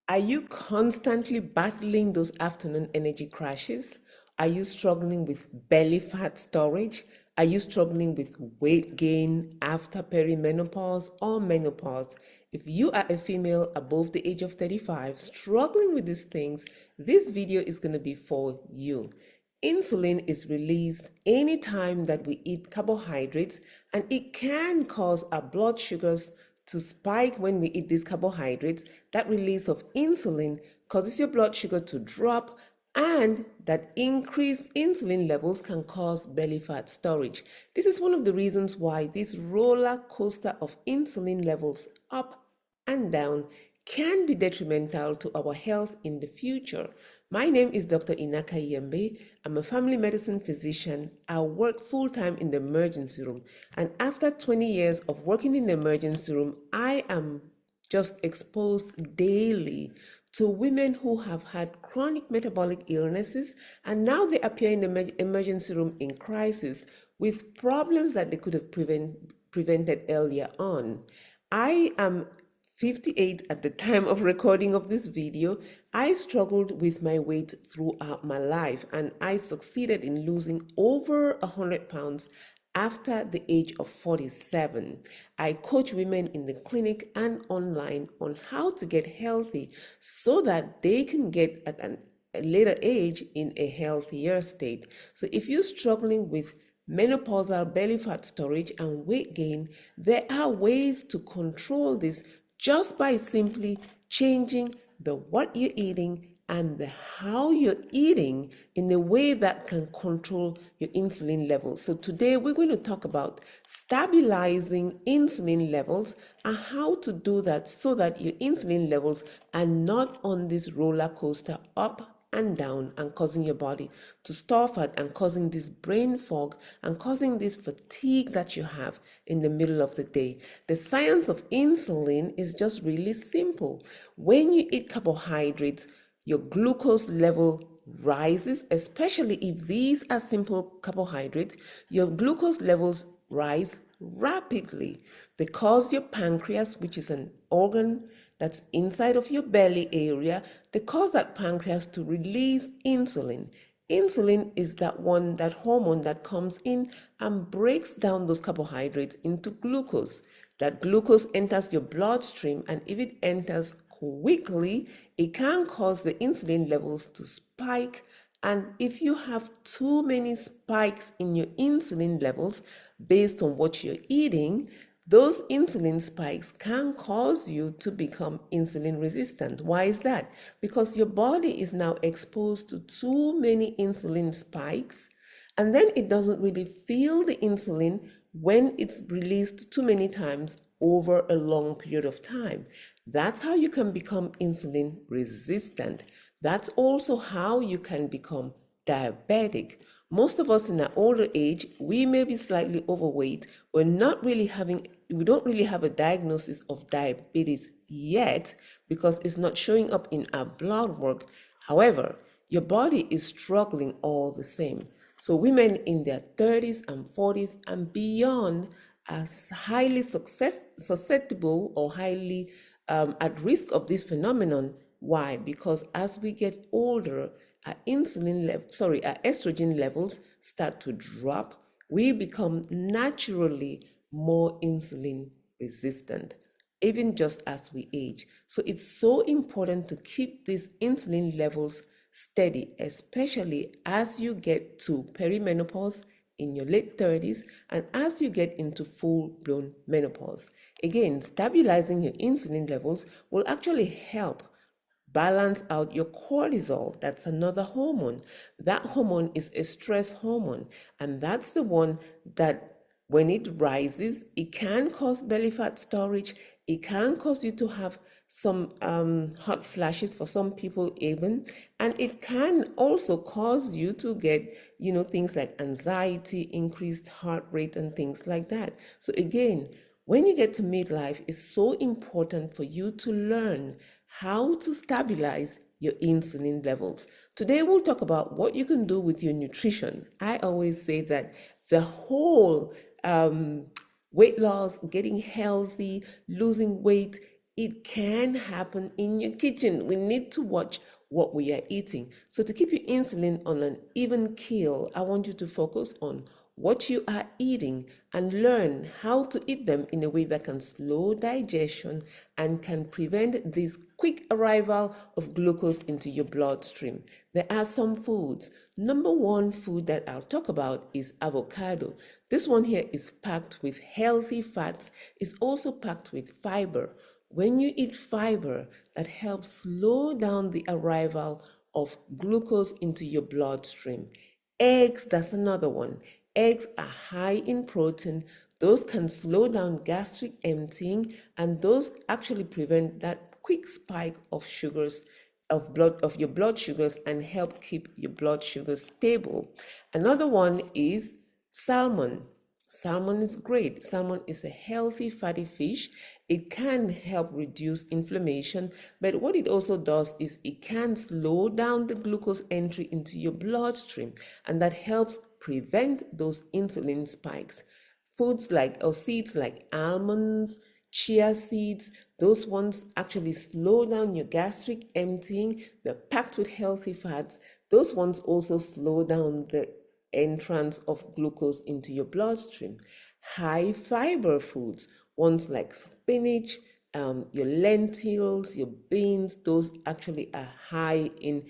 Are you constantly battling those afternoon energy crashes? Are you struggling with belly fat storage? Are you struggling with weight gain after perimenopause or menopause? If you are a female above the age of 35 struggling with these things, this video is going to be for you. Insulin is released anytime that we eat carbohydrates, and it can cause our blood sugars to spike when we eat these carbohydrates. That release of insulin causes your blood sugar to drop, and that increased insulin levels can cause belly fat storage. This is one of the reasons why this roller coaster of insulin levels up and down can be detrimental to our health in the future. My name is Dr. Inaka Yembe. I'm a family medicine physician. I work full-time in the emergency room. And after 20 years of working in the emergency room, I am just exposed daily to women who have had chronic metabolic illnesses, and now they appear in the emergency room in crisis with problems that they could have prevented earlier on. I am 58 at the time of recording of this video. I struggled with my weight throughout my life, and I succeeded in losing over 100 pounds after the age of 47. I coach women in the clinic and online on how to get healthy so that they can get at a later age in a healthier state. So if you're struggling with menopausal belly fat storage and weight gain, there are ways to control this just by simply changing the what you're eating and the how you're eating in a way that can control your insulin levels. So today we're going to talk about stabilizing insulin levels and how to do that so that your insulin levels are not on this roller coaster up and down and causing your body to store fat and causing this brain fog and causing this fatigue that you have in the middle of the day. The science of insulin is just really simple. When you eat carbohydrates, your glucose level rises, especially if these are simple carbohydrates. Your glucose levels rise rapidly because your pancreas, which is an organ that's inside of your belly area, they cause that pancreas to release insulin. Insulin is that hormone that comes in and breaks down those carbohydrates into glucose. That glucose enters your bloodstream, and if it enters quickly, it can cause the insulin levels to spike. And if you have too many spikes in your insulin levels based on what you're eating, those insulin spikes can cause you to become insulin resistant. Why is that? Because your body is now exposed to too many insulin spikes, and then it doesn't really feel the insulin when it's released too many times over a long period of time. That's how you can become insulin resistant. That's also how you can become diabetic. Most of us in our older age, we may be slightly overweight. We don't really have a diagnosis of diabetes yet because it's not showing up in our blood work. However, your body is struggling all the same. So women in their 30s and 40s and beyond are highly susceptible or highly at risk of this phenomenon. Why? Because as we get older, our our estrogen levels start to drop. We become naturally more insulin resistant, even just as we age. So it's so important to keep these insulin levels steady, especially as you get to perimenopause in your late 30s and as you get into full-blown menopause. Again, stabilizing your insulin levels will actually help balance out your cortisol. That's another hormone. That hormone is a stress hormone, and that's the one that when it rises, it can cause belly fat storage. It can cause you to have some hot flashes for some people even, and it can also cause you to get things like anxiety, increased heart rate, and things like that. So again, when you get to midlife, it's so important for you to learn how to stabilize your insulin levels. Today, we'll talk about what you can do with your nutrition. I always say that the whole weight loss, getting healthy, losing weight it can happen in your kitchen. We need to watch what we are eating. So to keep your insulin on an even keel, I want you to focus on what you are eating and learn how to eat them in a way that can slow digestion and can prevent this quick arrival of glucose into your bloodstream. There are some foods. Number one food that I'll talk about is avocado. This one here is packed with healthy fats. It's also packed with fiber. When you eat fiber, that helps slow down the arrival of glucose into your bloodstream. Eggs, that's another one. Eggs are high in protein. Those can slow down gastric emptying, and those actually prevent that quick spike of sugars of your blood sugars and help keep your blood sugar stable. Another one is salmon. Salmon is great. Salmon is a healthy fatty fish. It can help reduce inflammation, but what it also does is it can slow down the glucose entry into your bloodstream, and that helps prevent those insulin spikes. Foods like or seeds like almonds, chia seeds, those ones actually slow down your gastric emptying. They're packed with healthy fats. Those ones also slow down the entrance of glucose into your bloodstream. High fiber foods, ones like spinach, your lentils, your beans, those actually are high in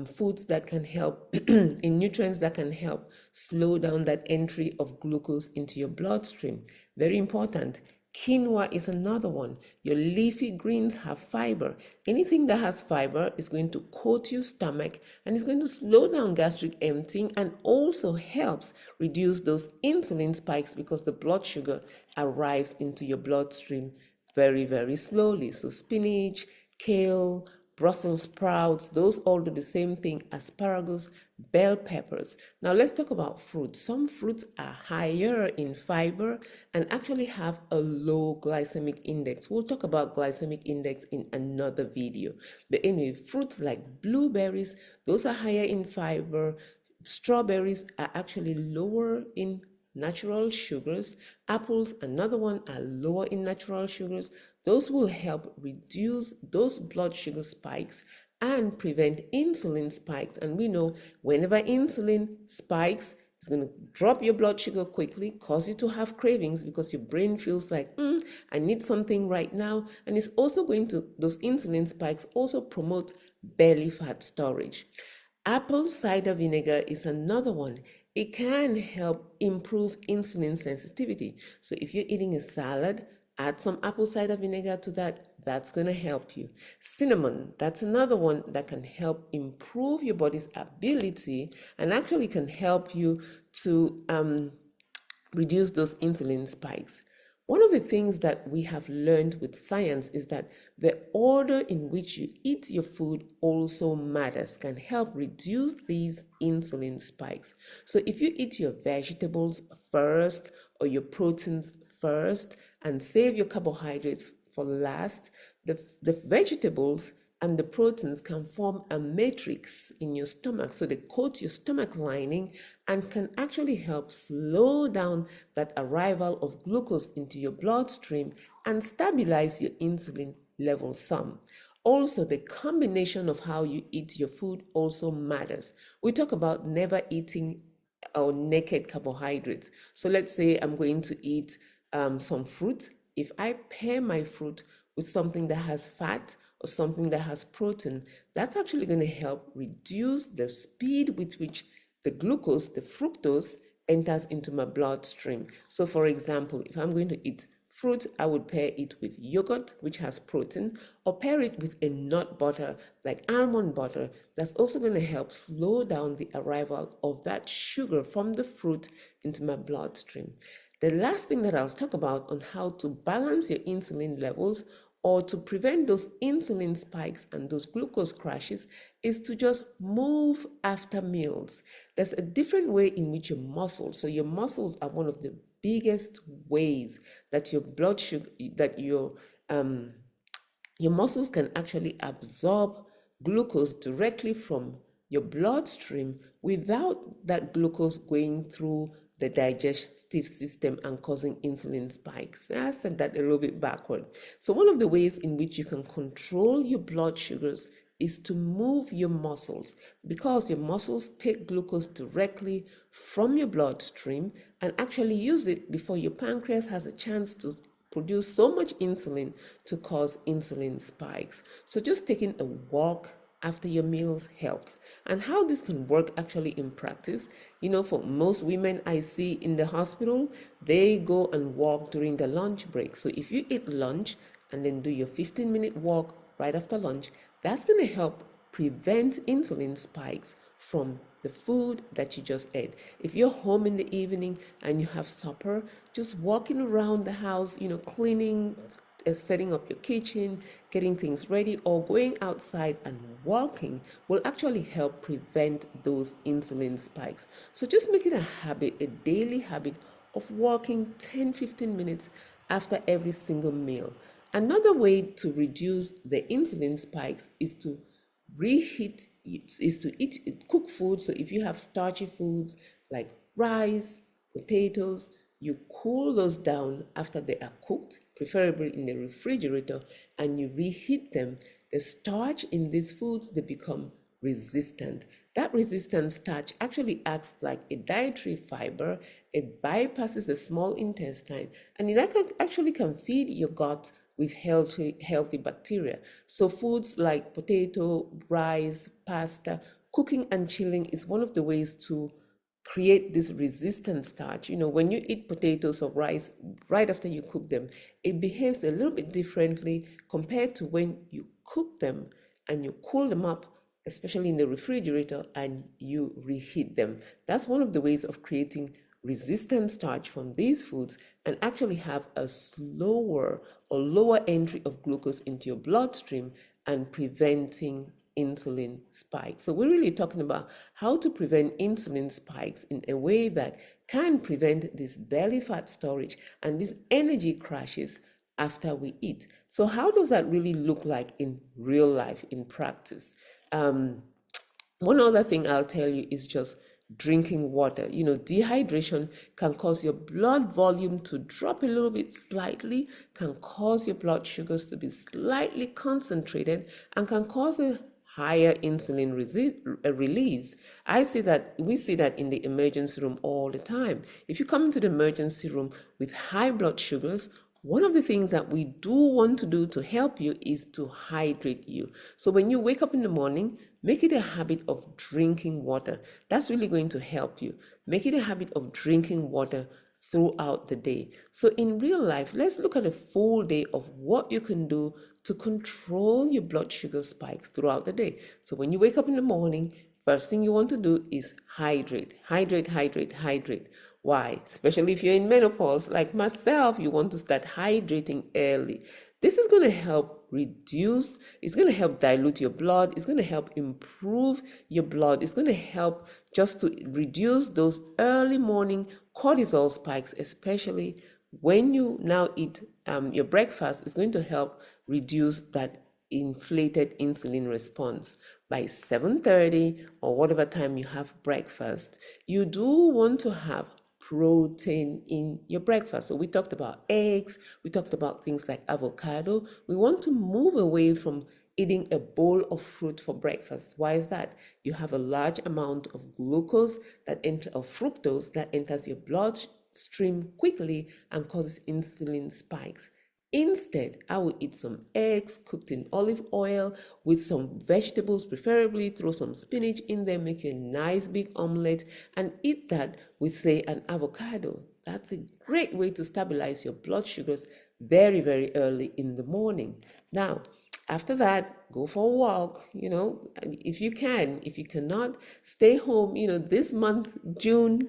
foods that can help, in nutrients that can help slow down that entry of glucose into your bloodstream. Very important. Quinoa is another one. Your leafy greens have fiber. Anything that has fiber is going to coat your stomach and is going to slow down gastric emptying and also helps reduce those insulin spikes because the blood sugar arrives into your bloodstream very, very slowly. So spinach, kale, Brussels sprouts, those all do the same thing. Asparagus, bell peppers. Now let's talk about fruits. Some fruits are higher in fiber and actually have a low glycemic index. We'll talk about glycemic index in another video. But anyway, fruits like blueberries, those are higher in fiber. Strawberries are actually lower in natural sugars. Apples, another one, are lower in natural sugars. Those will help reduce those blood sugar spikes and prevent insulin spikes. And we know whenever insulin spikes, it's going to drop your blood sugar quickly, cause you to have cravings because your brain feels like, I need something right now. And it's also going to, those insulin spikes also promote belly fat storage. Apple cider vinegar is another one. It can help improve insulin sensitivity. So if you're eating a salad, add some apple cider vinegar to that. That's going to help you. Cinnamon, that's another one that can help improve your body's ability and actually can help you to reduce those insulin spikes. One of the things that we have learned with science is that the order in which you eat your food also matters, can help reduce these insulin spikes. So if you eat your vegetables first or your proteins first and save your carbohydrates for last, the vegetables and the proteins can form a matrix in your stomach. So they coat your stomach lining and can actually help slow down that arrival of glucose into your bloodstream and stabilize your insulin level some. Also, the combination of how you eat your food also matters. We talk about never eating or naked carbohydrates. So let's say I'm going to eat some fruit. If I pair my fruit with something that has fat or something that has protein, that's actually going to help reduce the speed with which the glucose, the fructose, enters into my bloodstream. So for example, if I'm going to eat fruit, I would pair it with yogurt, which has protein, or pair it with a nut butter like almond butter. That's also going to help slow down the arrival of that sugar from the fruit into my bloodstream. The last thing that I'll talk about on how to balance your insulin levels or to prevent those insulin spikes and those glucose crashes is to just move after meals. There's a different way in which your muscles, so your muscles are one of the biggest ways that your blood sugar, that your muscles can actually absorb glucose directly from your bloodstream without that glucose going through the digestive system and causing insulin spikes. I said that a little bit backward. So one of the ways in which you can control your blood sugars is to move your muscles, because your muscles take glucose directly from your bloodstream and actually use it before your pancreas has a chance to produce so much insulin to cause insulin spikes. So just taking a walk after your meals helps. And how this can work actually in practice, for most women I see in the hospital, they go and walk during the lunch break. So if you eat lunch and then do your 15-minute walk right after lunch, that's going to help prevent insulin spikes from the food that you just ate. If you're home in the evening and you have supper, just walking around the house, cleaning, setting up your kitchen, getting things ready, or going outside and walking will actually help prevent those insulin spikes. So just make it a habit, a daily habit of walking 10-15 minutes after every single meal. Another way to reduce the insulin spikes is to cook food. So if you have starchy foods like rice, potatoes, you cool those down after they are cooked, preferably in the refrigerator, and you reheat them. The starch in these foods, they become resistant. That resistant starch actually acts like a dietary fiber. It bypasses the small intestine, and it actually can feed your gut with healthy bacteria. So foods like potato, rice, pasta, cooking and chilling is one of the ways to create this resistant starch. When you eat potatoes or rice right after you cook them, it behaves a little bit differently compared to when you cook them and you cool them up, especially in the refrigerator, and you reheat them. That's one of the ways of creating resistant starch from these foods and actually have a slower or lower entry of glucose into your bloodstream and preventing insulin spikes. So we're really talking about how to prevent insulin spikes in a way that can prevent this belly fat storage and these energy crashes after we eat. So how does that really look like in real life, in practice? One other thing I'll tell you is just drinking water. Dehydration can cause your blood volume to drop a little bit slightly, can cause your blood sugars to be slightly concentrated, and can cause a higher insulin release. We see that in the emergency room all the time. If you come into the emergency room with high blood sugars, one of the things that we do want to do to help you is to hydrate you. So when you wake up in the morning, make it a habit of drinking water. That's really going to help you. Make it a habit of drinking water throughout the day. So in real life, let's look at a full day of what you can do to control your blood sugar spikes throughout the day. So when you wake up in the morning, first thing you want to do is hydrate, hydrate, hydrate, hydrate. Why? Especially if you're in menopause, like myself, you want to start hydrating early. This is going to help reduce, it's going to help dilute your blood, it's going to help improve your blood, it's going to help just to reduce those early morning cortisol spikes, especially when you now eat your breakfast. It's going to help reduce that inflated insulin response. By 7:30 or whatever time you have breakfast, you do want to have protein in your breakfast. So we talked about eggs, we talked about things like avocado. We want to move away from eating a bowl of fruit for breakfast. Why is that? You have a large amount of glucose of fructose that enters your bloodstream quickly and causes insulin spikes. Instead, I will eat some eggs cooked in olive oil with some vegetables, preferably throw some spinach in there, make you a nice big omelette, and eat that with, say, an avocado. That's a great way to stabilize your blood sugars very, very early in the morning. Now, after that, go for a walk, if you can. If you cannot, stay home. This month, June,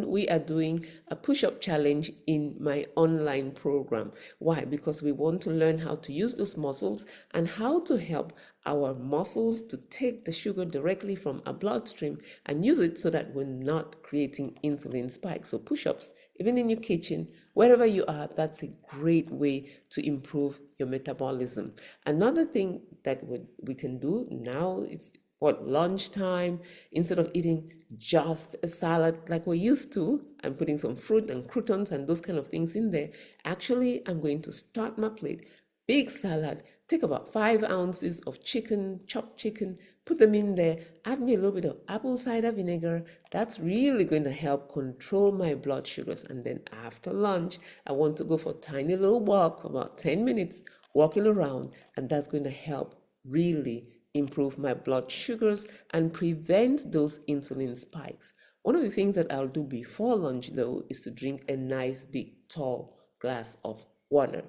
we are doing a push-up challenge in my online program. Why? Because we want to learn how to use those muscles and how to help our muscles to take the sugar directly from our bloodstream and use it so that we're not creating insulin spikes. So push-ups, even in your kitchen, wherever you are, that's a great way to improve your metabolism. Another thing that we can do now, it's what, lunchtime, instead of eating just a salad like we used to, I'm putting some fruit and croutons and those kind of things in there. Actually, I'm going to start my plate. Big salad, take about 5 ounces of chicken, chopped chicken, put them in there, add me a little bit of apple cider vinegar. That's really going to help control my blood sugars. And then after lunch, I want to go for a tiny little walk for about 10 minutes, walking around, and that's going to help really improve my blood sugars and prevent those insulin spikes. One of the things that I'll do before lunch, though, is to drink a nice big tall glass of water.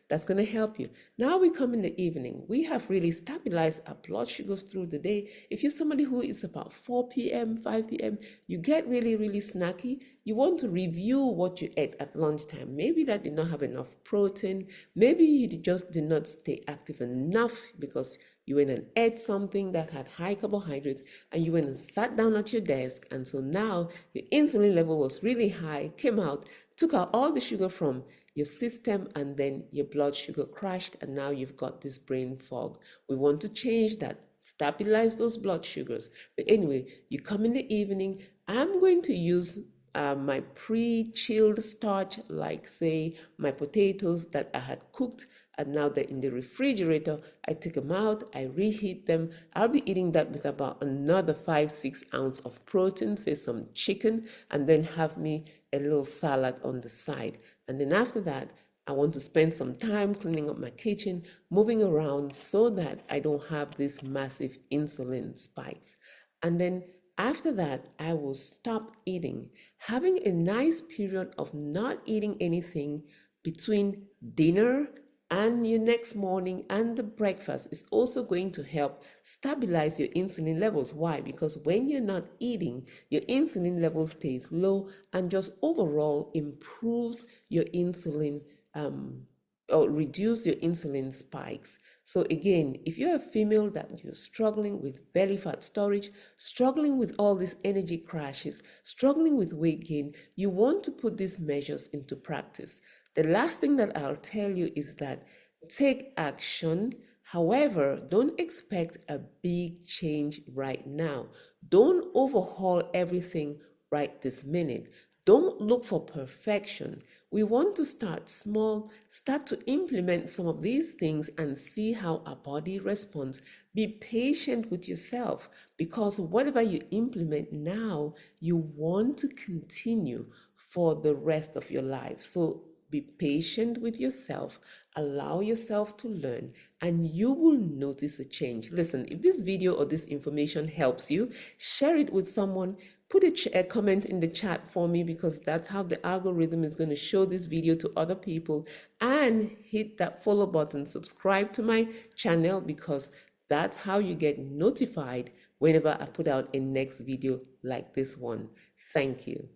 That's going to help you. Now we come in the evening. We have really stabilized our blood sugars through the day. If you're somebody who is about 4 p.m., 5 p.m., you get really, really snacky, you want to review what you ate at lunchtime. Maybe that did not have enough protein. Maybe you just did not stay active enough because you went and ate something that had high carbohydrates, and you went and sat down at your desk, and so now your insulin level was really high, came out, took out all the sugar from your system, and then your blood sugar crashed, and now you've got this brain fog. We want to change that, stabilize those blood sugars. But anyway, you come in the evening. I'm going to use my pre-chilled starch, like say my potatoes that I had cooked and now they're in the refrigerator. I take them out, I reheat them. I'll be eating that with about another 5-6 ounces of protein, say some chicken, and then have me a little salad on the side. And then after that, I want to spend some time cleaning up my kitchen, moving around so that I don't have these massive insulin spikes. And then after that, I will stop eating, having a nice period of not eating anything between dinner and your next morning and the breakfast is also going to help stabilize your insulin levels. Why? Because when you're not eating, your insulin level stays low and just overall improves your insulin or reduce your insulin spikes. So again, if you're a female that you're struggling with belly fat storage, struggling with all these energy crashes, struggling with weight gain, you want to put these measures into practice. The last thing that I'll tell you is that take action. However, don't expect a big change right now. Don't overhaul everything right this minute. Don't look for perfection. We want to start small, start to implement some of these things and see how our body responds. Be patient with yourself because whatever you implement now, you want to continue for the rest of your life. So be patient with yourself, allow yourself to learn, and you will notice a change. Listen, if this video or this information helps you, share it with someone. Put a comment in the chat for me because that's how the algorithm is going to show this video to other people. And hit that follow button, subscribe to my channel because that's how you get notified whenever I put out a next video like this one. Thank you.